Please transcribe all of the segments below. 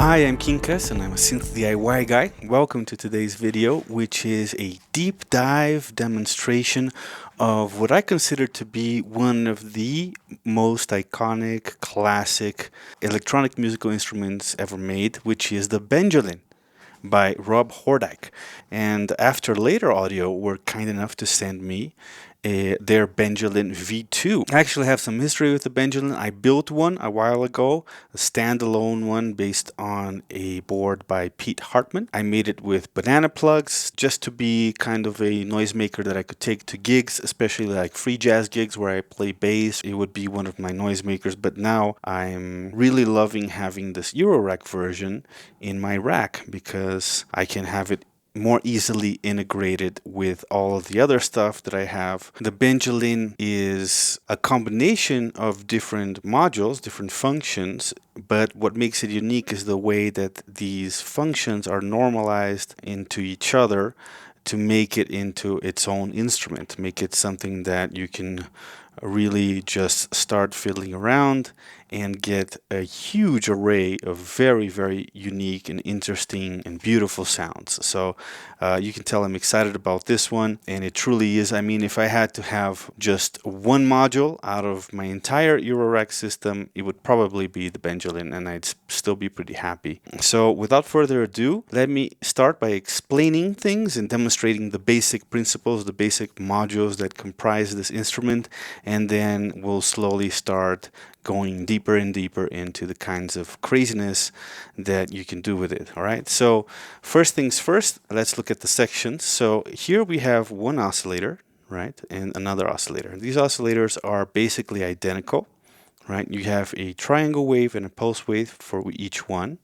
Hi, I'm Quincas and I'm a synth DIY guy. Welcome to today's video, which is a deep dive demonstration of what I consider to be one of the most iconic, classic electronic musical instruments ever made, which is the Benjolin by Hordjik. And after Later Audio were kind enough to send me their Benjolin V2. I actually have some history with the Benjolin. I built one a while ago, a standalone one based on a board by Pete Hartman. I made it with banana plugs just to be kind of a noisemaker that I could take to gigs, especially like free jazz gigs where I play bass. It would be one of my noisemakers, but now I'm really loving having this Eurorack version in my rack because I can have it more easily integrated with all of the other stuff that I have. The Benjolin is a combination of different modules, different functions, but what makes it unique is the way that these functions are normalized into each other to make it into its own instrument, make it something that you can really just start fiddling around and get a huge array of very, very unique and interesting and beautiful sounds. So you can tell I'm excited about this one, and it truly is. I mean, if I had to have just one module out of my entire Eurorack system, it would probably be the Benjolin, and I'd still be pretty happy. So without further ado, let me start by explaining things and demonstrating the basic principles, the basic modules that comprise this instrument, and then we'll slowly start going deeper and deeper into the kinds of craziness that you can do with it. All right, so first things first, let's look at the sections. So here we have one oscillator, right, and another oscillator. These oscillators are basically identical, right? You have a triangle wave and a pulse wave for each one.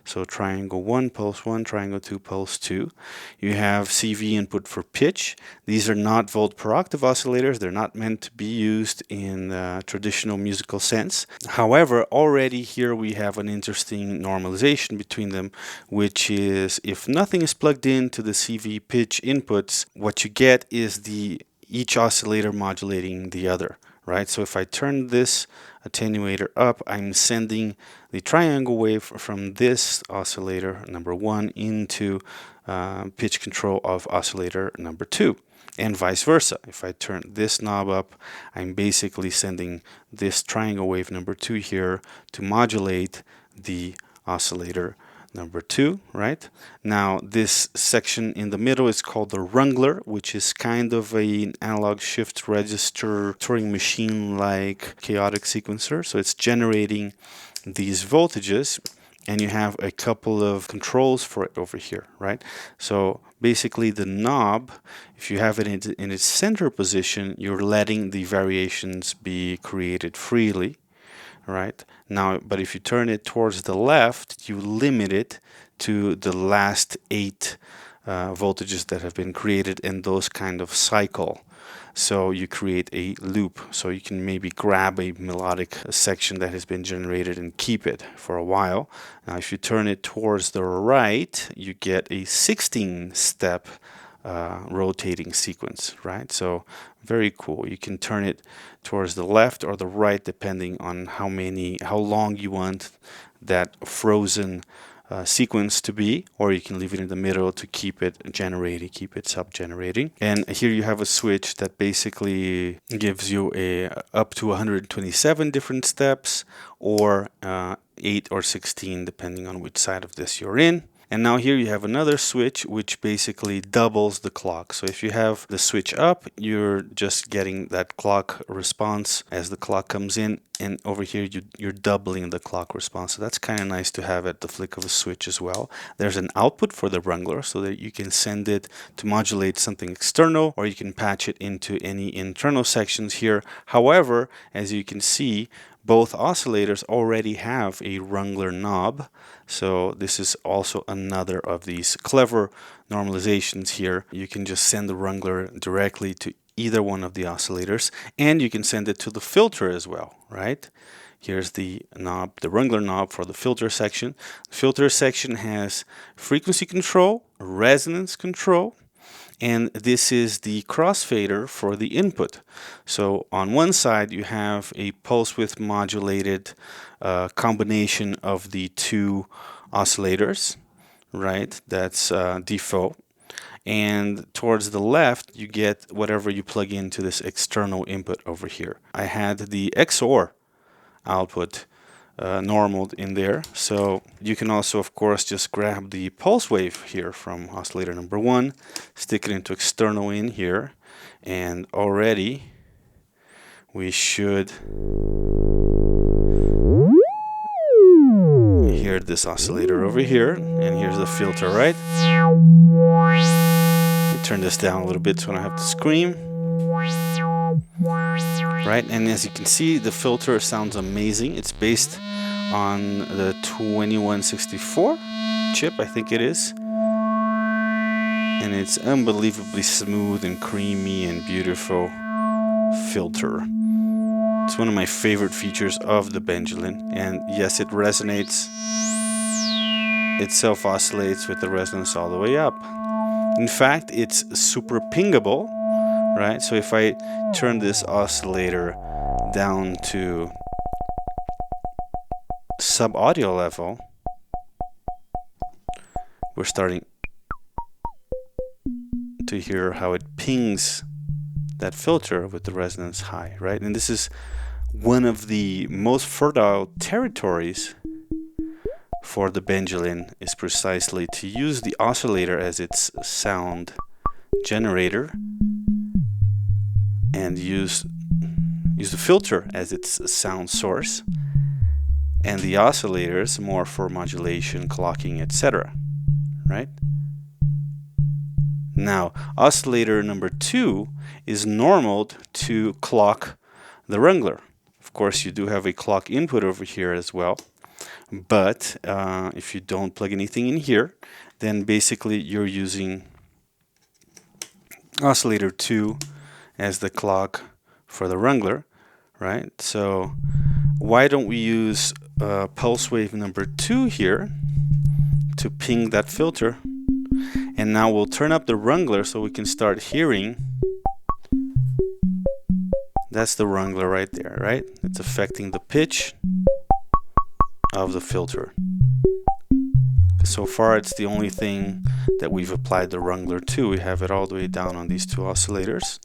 So triangle 1, pulse 1, triangle 2, pulse 2. You have CV input for pitch. These are not volt per octave oscillators. They're not meant to be used in traditional musical sense. However, already here we have an interesting normalization between them, which is if nothing is plugged into the CV pitch inputs, what you get is each oscillator modulating the other, right? So if I turn this attenuator up, I'm sending the triangle wave from this oscillator number 1 into pitch control of oscillator number 2, and vice versa. If I turn this knob up, I'm basically sending this triangle wave number 2 here to modulate the oscillator number 2, right? Now this section in the middle is called the Wrangler, which is kind of an analog shift register Turing machine like chaotic sequencer. So it's generating these voltages, and you have a couple of controls for it over here, right? So basically the knob, if you have it in its center position, you're letting the variations be created freely, right? Now, but if you turn it towards the left, you limit it to the last 8 voltages that have been created in those kind of cycle. So you create a loop, so you can maybe grab a melodic section that has been generated and keep it for a while. Now if you turn it towards the right, you get a 16-step rotating sequence, right? So very cool. You can turn it towards the left or the right depending on how long you want that frozen sequence to be, or you can leave it in the middle to keep it generating, keep it sub-generating. And here you have a switch that basically gives you up to 127 different steps, or 8 or 16 depending on which side of this you're in. And now here you have another switch which basically doubles the clock. So if you have the switch up, you're just getting that clock response as the clock comes in, and over here you're doubling the clock response. So that's kind of nice to have at the flick of a switch as well. There's an output for the Wrangler so that you can send it to modulate something external, or you can patch it into any internal sections here. However, as you can see, both oscillators already have a Wrangler knob, so this is also another of these clever normalizations here. You can just send the Wrangler directly to either one of the oscillators, and you can send it to the filter as well, right? Here's the knob, the Wrangler knob for the filter section. The filter section has frequency control, resonance control, and this is the crossfader for the input. So on one side you have a pulse width modulated combination of the two oscillators, right? That's default. And towards the left, you get whatever you plug into this external input over here. I had the XOR output normaled in there, so you can also, of course, just grab the pulse wave here from oscillator number 1, stick it into external in here, and already we should hear this oscillator over here, and here's the filter, right? Let me turn this down a little bit so I don't have to scream. Right, and as you can see, the filter sounds amazing. It's based on the 2164 chip, I think it is. And it's unbelievably smooth and creamy and beautiful filter. It's one of my favorite features of the Benjolin. And yes, it resonates. It self-oscillates with the resonance all the way up. In fact, it's super pingable, right? So if I turn this oscillator down to sub-audio level, we're starting to hear how it pings that filter with the resonance high, right? And this is one of the most fertile territories for the Benjolin, is precisely to use the oscillator as its sound generator and use the filter as its sound source, and the oscillators more for modulation, clocking, etc. Right? Now, oscillator number 2 is normaled to clock the Wrangler. Of course, you do have a clock input over here as well, but if you don't plug anything in here, then basically you're using oscillator 2 as the clock for the Wrangler, right? So why don't we use pulse wave number 2 here to ping that filter, and now we'll turn up the Wrangler so we can start hearing. That's the Wrangler right there, right? It's affecting the pitch of the filter. So far it's the only thing that we've applied the Wrangler to. We have it all the way down on these two oscillators,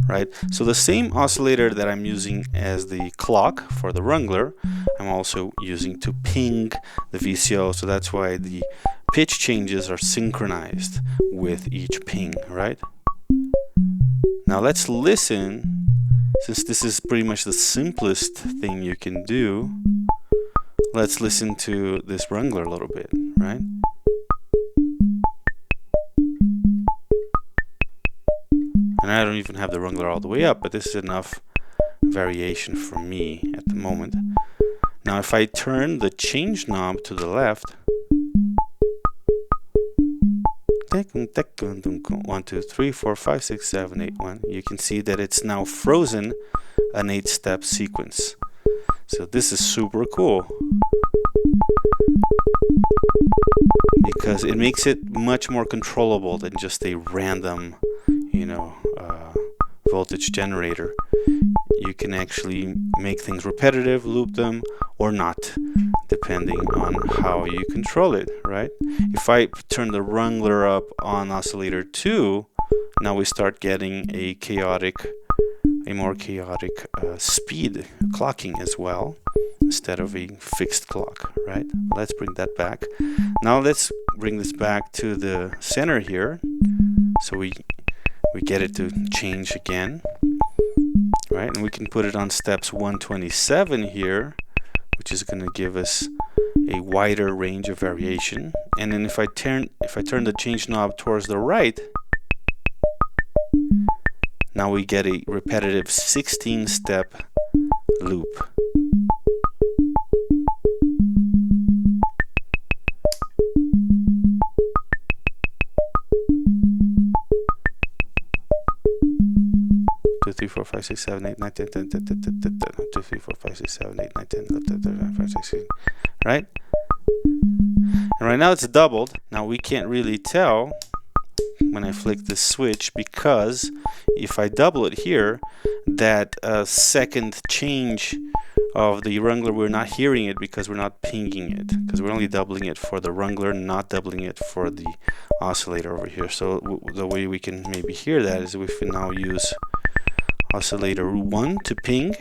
right? So the same oscillator that I'm using as the clock for the Wrangler, I'm also using to ping the VCO, so that's why the pitch changes are synchronized with each ping, right? Now let's listen, since this is pretty much the simplest thing you can do. Let's listen to this Wrangler a little bit, right? And I don't even have the Wrangler all the way up, but this is enough variation for me at the moment. Now if I turn the change knob to the left, 1, 2, 3, 4, 5, 6, 7, 8, 1, you can see that it's now frozen an 8-step sequence. So this is super cool, because it makes it much more controllable than just a random, voltage generator. You can actually make things repetitive, loop them, or not, depending on how you control it, right? If I turn the Wrangler up on oscillator 2, now we start getting a more chaotic speed clocking as well, instead of a fixed clock, right? Let's bring that back. Now let's bring this back to the center here, so we get it to change again, right? And we can put it on steps 127 here, which is going to give us a wider range of variation. And then if I turn the change knob towards the right, now we get a repetitive 16-step loop. Two, 3, 4, 5, 6, 7, 8, 9, 10, 10, 10, 10, 10, 10, 10, 2, 3, 4, 5, 6, 7, 8, 9, 10, 11, 12, 5, 6, 7, right? And right now it's doubled. Now we can't really tell when I flick this switch, because if I double it here, that second change of the wrangler, we're not hearing it because we're not pinging it, because we're only doubling it for the wrangler, not doubling it for the oscillator over here. So the way we can maybe hear that is if we now use oscillator 1 to ping,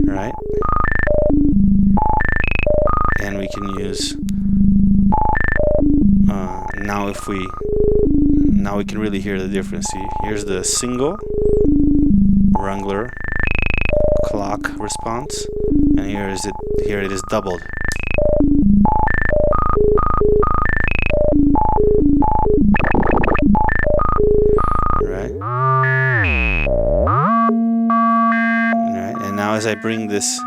right? And we can use now we can really hear the difference. See, here's the single wrangler clock response, and here it is doubled. Right? Right, and now as I bring this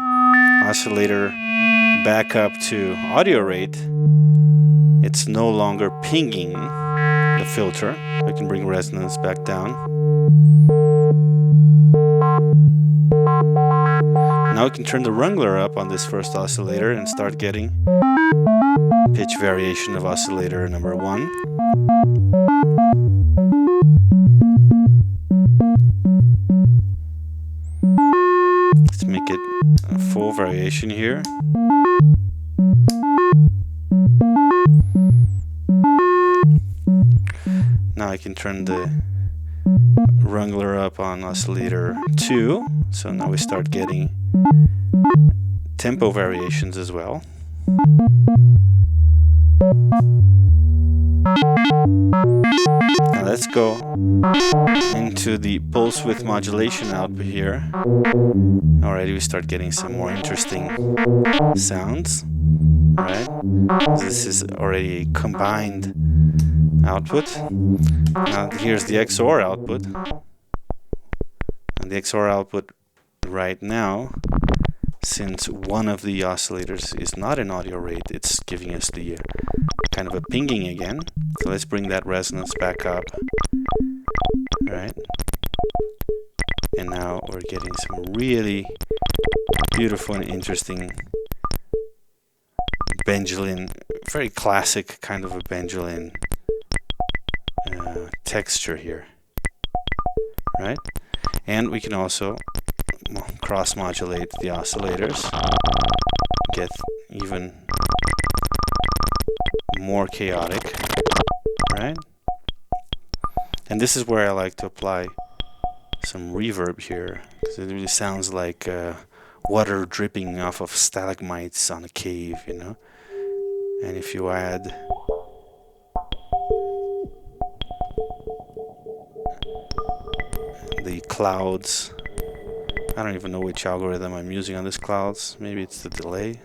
oscillator back up to audio rate, it's no longer pinging the filter. I can bring resonance back down. Now we can turn the wrangler up on this first oscillator and start getting pitch variation of oscillator number 1. Let's make it a full variation here. Now I can turn the wrangler up on oscillator 2, so now we start getting tempo variations as well. Now let's go into the pulse width modulation output here. Already we start getting some more interesting sounds, right? This is already a combined output. Now here's the XOR output. And the XOR output right now, since one of the oscillators is not in audio rate, it's giving us the kind of a pinging again. So let's bring that resonance back up. Right? And now we're getting some really beautiful and interesting Benjolin, very classic kind of a Benjolin texture here, right? And we can also cross-modulate the oscillators, get even more chaotic, right? And this is where I like to apply some reverb here, because it really sounds like water dripping off of stalagmites on a cave, you know? And if you add the clouds, I don't even know which algorithm I'm using on this clouds, maybe it's the delay.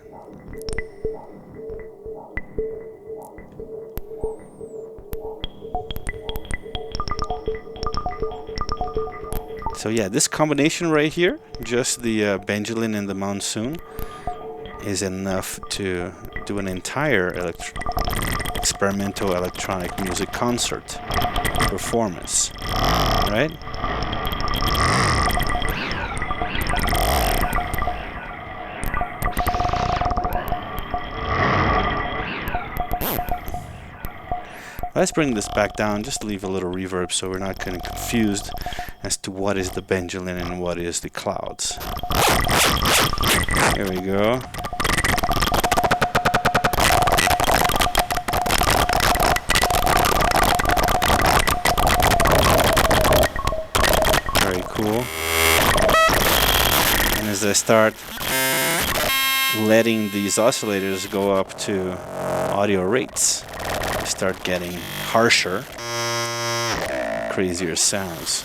So yeah, this combination right here, just the Benjolin and the monsoon, is enough to do an entire experimental electronic music concert performance, right? Let's bring this back down, just leave a little reverb so we're not getting confused as to what is the Benjolin and what is the clouds. Here we go. Very cool. And as I start letting these oscillators go up to audio rates, I start getting harsher, crazier sounds.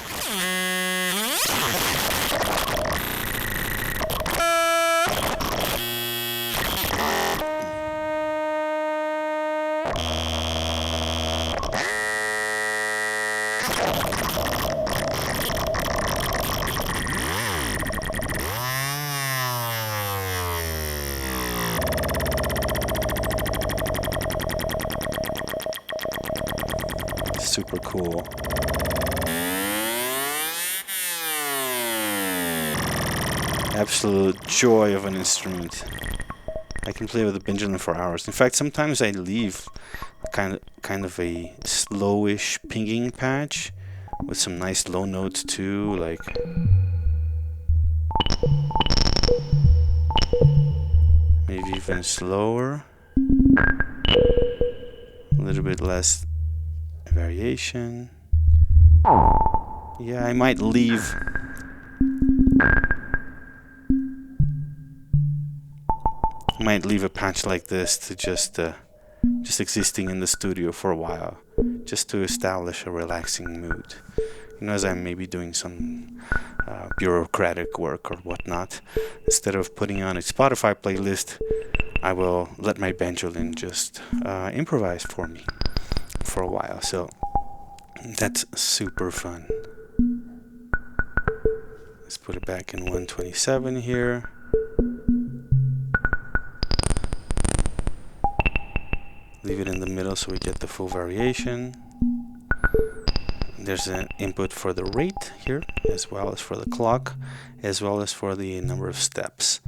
Super cool. Absolute joy of an instrument. I can play with the Benjolin for hours. In fact, sometimes I leave kind of a slowish pinging patch with some nice low notes too, like Maybe even slower. A little bit less variation. Yeah, I might leave a patch like this to just existing in the studio for a while, just to establish a relaxing mood. You know, as I'm maybe doing some bureaucratic work or whatnot, instead of putting on a Spotify playlist, I will let my Benjolin just improvise for me for a while. So that's super fun. Let's put it back in 127 here. Leave it in the middle so we get the full variation. There's an input for the rate here, as well as for the clock, as well as for the number of steps.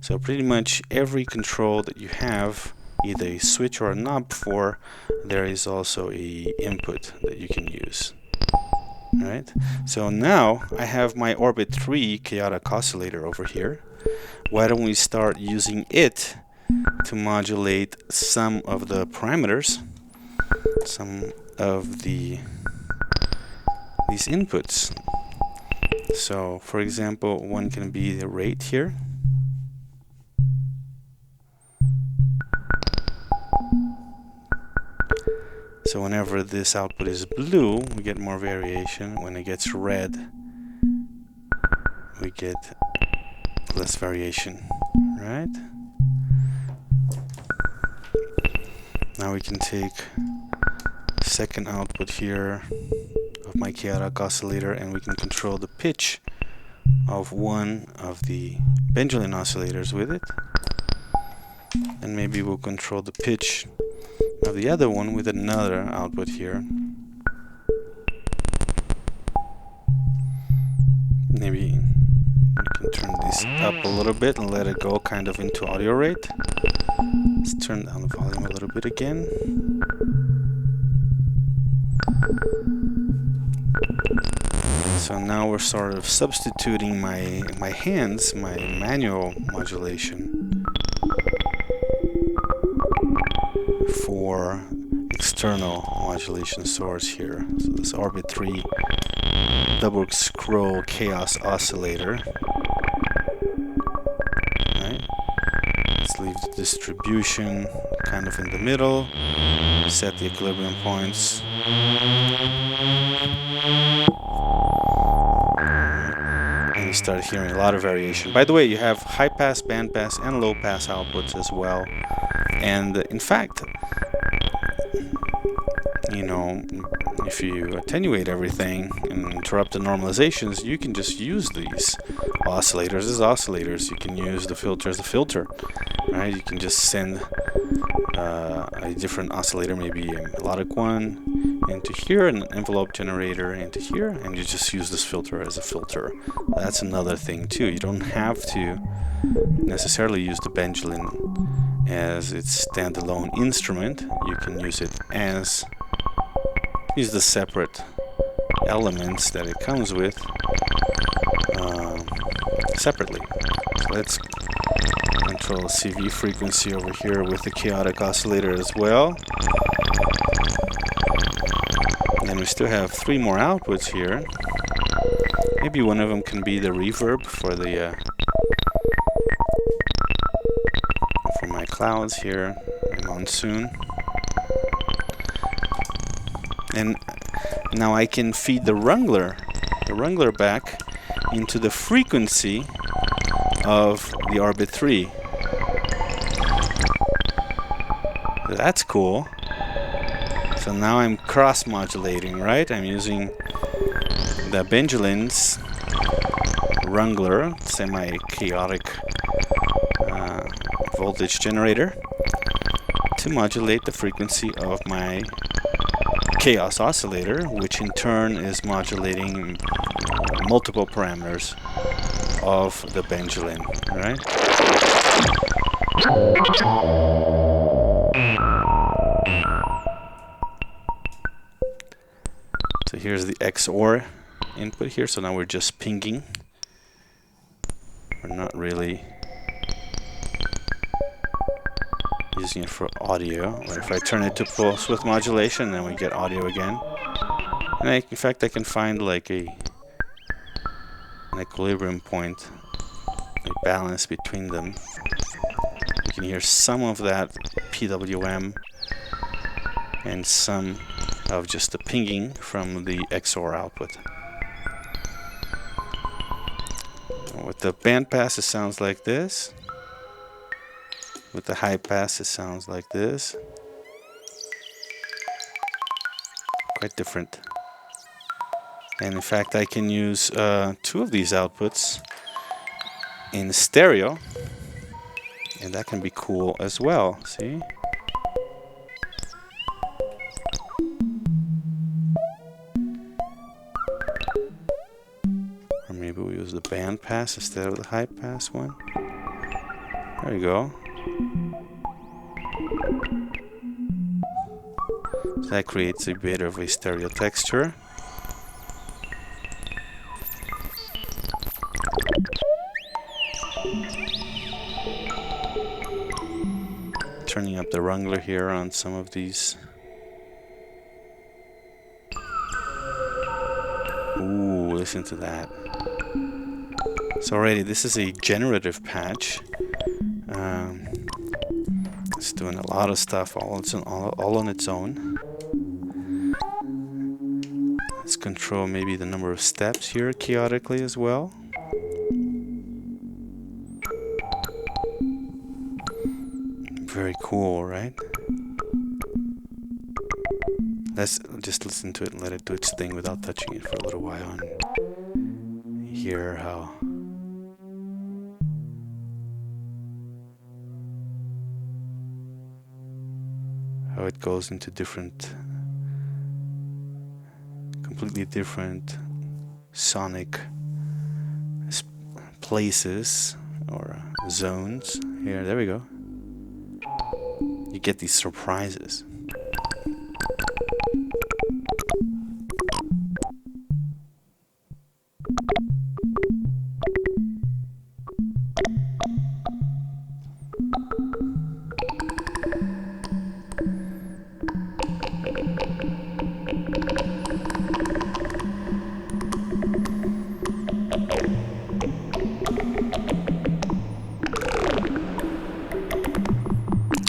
So pretty much every control that you have, either a switch or a knob for, there is also a input that you can use. Alright, so now I have my Orbit 3 chaotic oscillator over here. Why don't we start using it to modulate some of the parameters, some of these inputs. So for example, one can be the rate here. So whenever this output is blue, we get more variation. When it gets red, we get less variation, right? Now we can take second output here of my chaotic oscillator, and we can control the pitch of one of the Benjolin oscillators with it. And maybe we'll control the pitch of the other one with another output here. Maybe we can turn this up a little bit and let it go kind of into audio rate. Let's turn down the volume a little bit again. So now we're sort of substituting my hands, my manual modulation, for external modulation source here. So this Orbit 3 double scroll chaos oscillator. Right. Let's leave the distribution kind of in the middle. Set the equilibrium points. And you start hearing a lot of variation. By the way, you have high pass, band pass, and low pass outputs as well. And in fact, you know, if you attenuate everything and interrupt the normalizations, you can just use these oscillators as oscillators. You can use the filter as a filter, right? You can just send a different oscillator, maybe a melodic one, into here, and an envelope generator into here, and you just use this filter as a filter. That's another thing too. You don't have to necessarily use the Benjolin as its standalone instrument. You can use it as the separate elements that it comes with separately. So let's control CV frequency over here with the chaotic oscillator as well. And we still have 3 more outputs here. Maybe one of them can be the reverb for the for my clouds here, my monsoon. And now I can feed the wrangler back into the frequency of the Orbit 3. That's cool. So now I'm cross-modulating, right? I'm using the Benjolin's wrangler, semi-chaotic voltage generator, to modulate the frequency of my chaos oscillator, which in turn is modulating multiple parameters of the Benjolin, right? So here's the XOR input here, so now we're just pinging. We're not really using it for audio. But if I turn it to pulse width modulation, then we get audio again. And in fact, I can find like an equilibrium point, a balance between them. You can hear some of that PWM and some of just the pinging from the XOR output. With the band pass, it sounds like this. With the high pass, it sounds like this. Quite different. And in fact, I can use two of these outputs in stereo, and that can be cool as well. See? Or maybe we use the band pass instead of the high pass one. There you go. So that creates a bit of a stereo texture. Turning up the wrangler here on some of these. Ooh, listen to that. So already this is a generative patch. It's doing a lot of stuff all on its own. Let's control maybe the number of steps here chaotically as well. Very cool, right? Let's just listen to it and let it do its thing without touching it for a little while and hear how it goes into completely different sonic places or zones. Here, there we go. You get these surprises.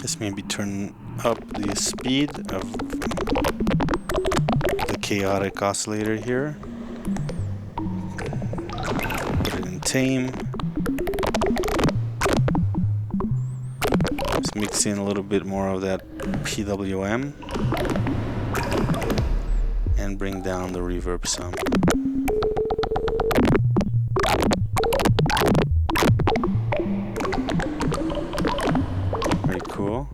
Let's maybe turn up the speed of the chaotic oscillator here. Put it in tame. Let's mix in a little bit more of that PWM and bring down the reverb some. Very cool.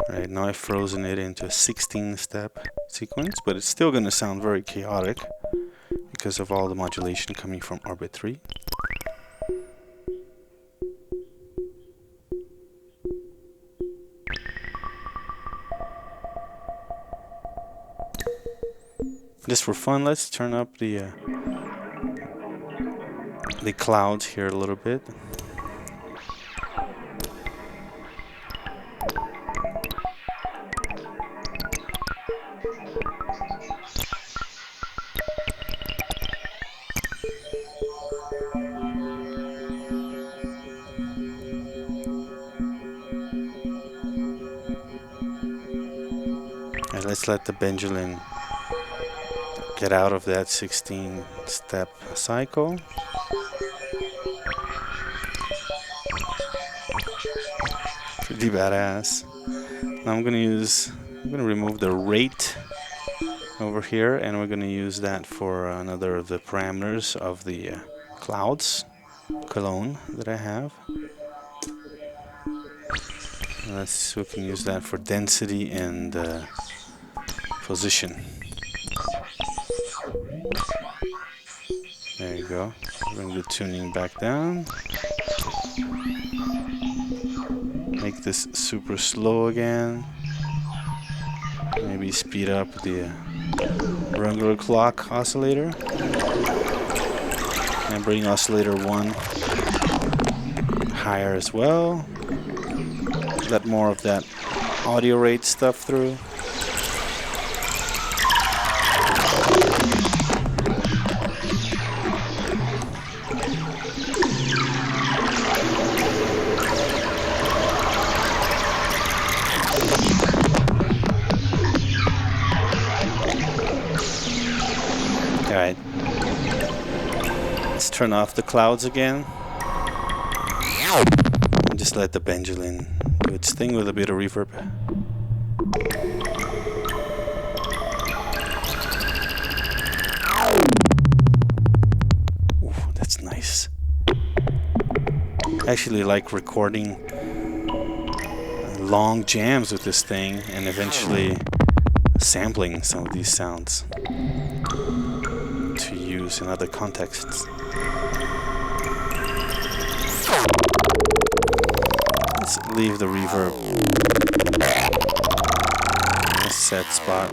Right, now I've frozen it into a 16-step sequence, but it's still going to sound very chaotic because of all the modulation coming from orbit 3. Just for fun, let's turn up the clouds here a little bit. And let's let the Benjolin get out of that 16-step cycle. Pretty badass. Now I'm gonna remove the rate over here, and we're gonna use that for another of the parameters of the clouds cologne that I have. We can use that for density and position. There you go. Bring the tuning back down. make this super slow again. Maybe speed up the regular clock oscillator. And bring oscillator 1 higher as well. Let more of that audio rate stuff through. Alright. Let's turn off the clouds again. And just let the Benjolin do its thing with a bit of reverb. Ooh, that's nice. I actually like recording long jams with this thing and eventually sampling some of these sounds to use in other contexts. Let's leave the reverb in a set spot.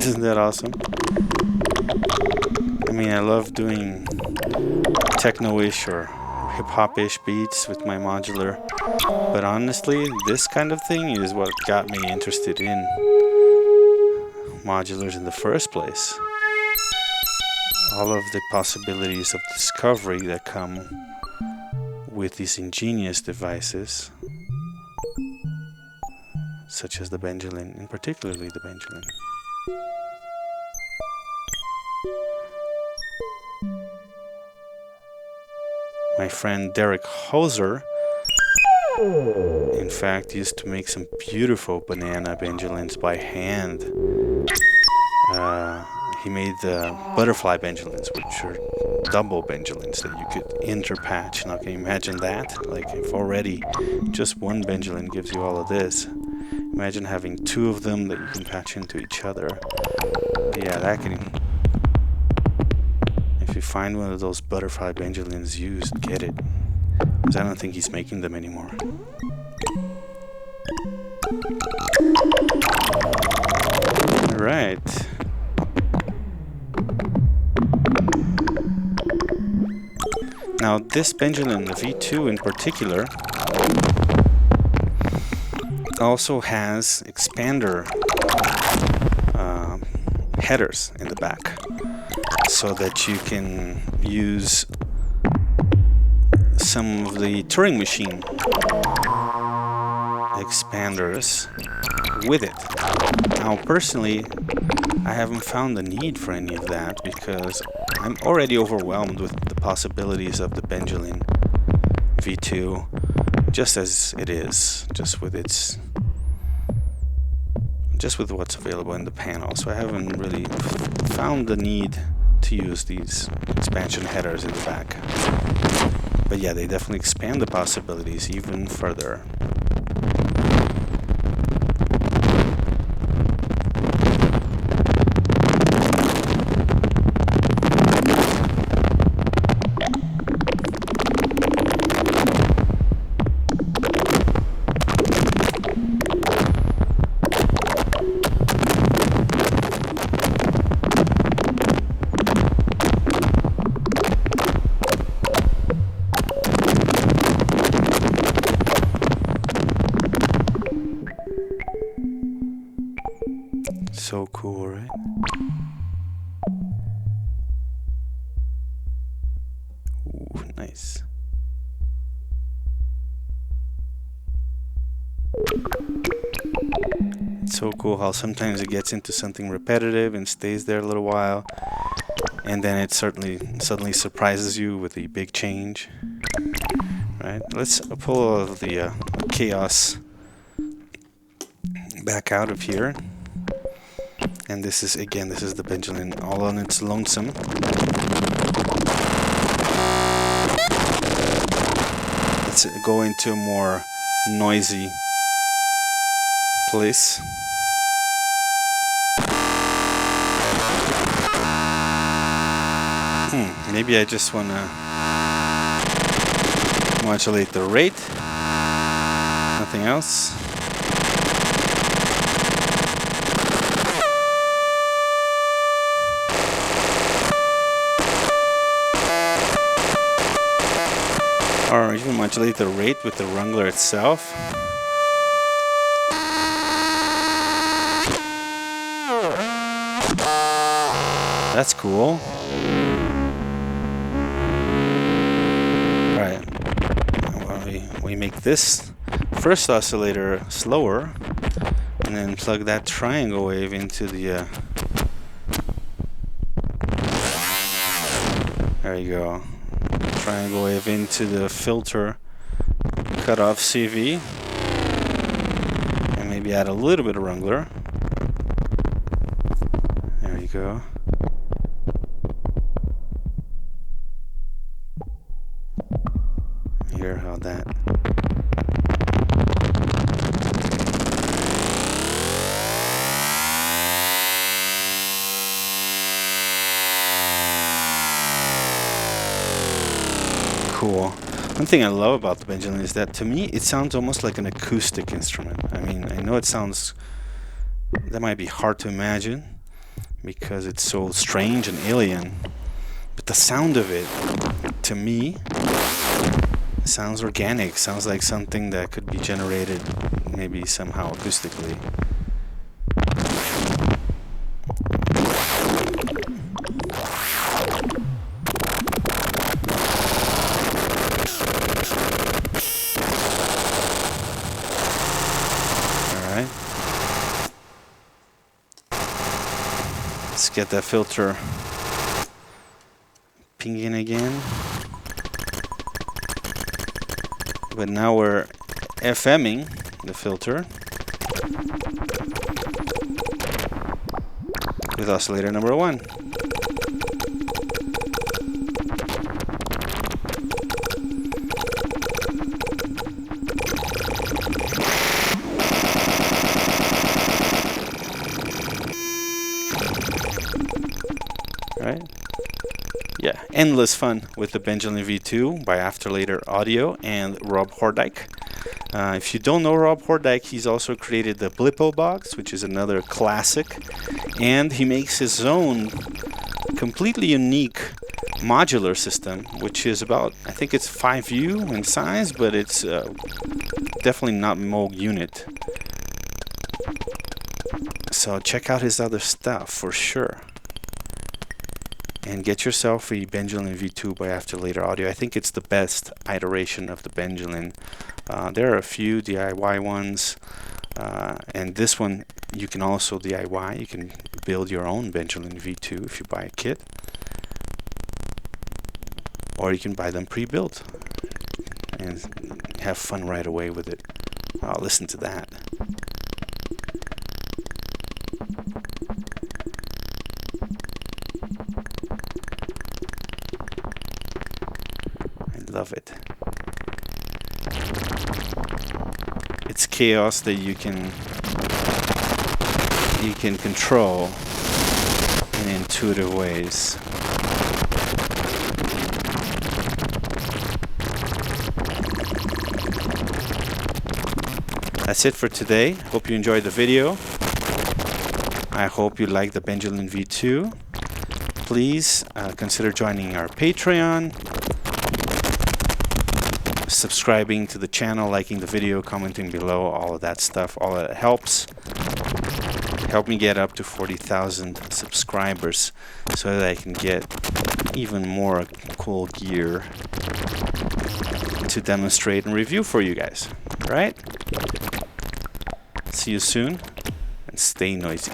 Isn't that awesome? I mean, I love doing techno-ish or hip-hop-ish beats with my modular, but honestly, this kind of thing is what got me interested in modulars in the first place. All of the possibilities of discovery that come with these ingenious devices, such as the Benjolin, and particularly the Benjolin. My friend Derek Hauser, in fact, used to make some beautiful banana Benjolins by hand. He made the butterfly Benjolins, which are double Benjolins that you could interpatch. Now, can you imagine that? Like, if already just one Benjolin gives you all of this, imagine having two of them that you can patch into each other. Yeah, that can... If you find one of those butterfly Benjolins used, get it. Because I don't think he's making them anymore. Alright. Now this Benjolin, the V2 in particular, also has expander headers in the back, so that you can use some of the Turing machine expanders with it. Now personally, I haven't found the need for any of that because I'm already overwhelmed with the possibilities of the Benjolin V2 just as it is, just with what's available in the panel. So I haven't really found the need to use these expansion headers in the back. But yeah, they definitely expand the possibilities even further. So cool, right? Ooh, nice. It's so cool how sometimes it gets into something repetitive and stays there a little while, and then it suddenly surprises you with a big change. Right? Let's pull all of the chaos back out of here. And this is the Benjolin all on its lonesome. let's go into a more noisy place. Maybe I just want to modulate the rate. Nothing else. Or even modulate the rate with the wrangler itself. That's cool. Alright. We make this first oscillator slower, and then plug that triangle wave into the there you go. Triangle wave into the filter cutoff CV, and maybe add a little bit of wrangler. There you go. Hear how that cool. One thing I love about the Benjolin is that to me it sounds almost like an acoustic instrument. I mean, I know it sounds, that might be hard to imagine because it's so strange and alien, but the sound of it to me sounds organic, sounds like something that could be generated maybe somehow acoustically. Alright. Let's get that filter pinging again. But now we're FMing the filter with oscillator number 1. Right? Yeah, endless fun with the Benjolin V2 by Afterlater Audio and Rob Hordjik. If you don't know Rob Hordjik, he's also created the Blippo box, which is another classic, and he makes his own completely unique modular system, which is about, I think it's 5U in size, but it's definitely not Moog unit. So check out his other stuff for sure. And get yourself a Benjolin V2 by Afterlater Audio. I think it's the best iteration of the Benjolin. There are a few DIY ones, and this one you can also DIY. You can build your own Benjolin V2 if you buy a kit, or you can buy them pre-built and have fun right away with it. Listen to that. Love it. It's chaos that you can control in intuitive ways. That's it for today. Hope you enjoyed the video. I hope you like the Benjolin V2. Please consider joining our Patreon, subscribing to the channel, liking the video, commenting below, all of that stuff. All of that helps. Help me get up to 40,000 subscribers so that I can get even more cool gear to demonstrate and review for you guys. All right? See you soon, and stay noisy.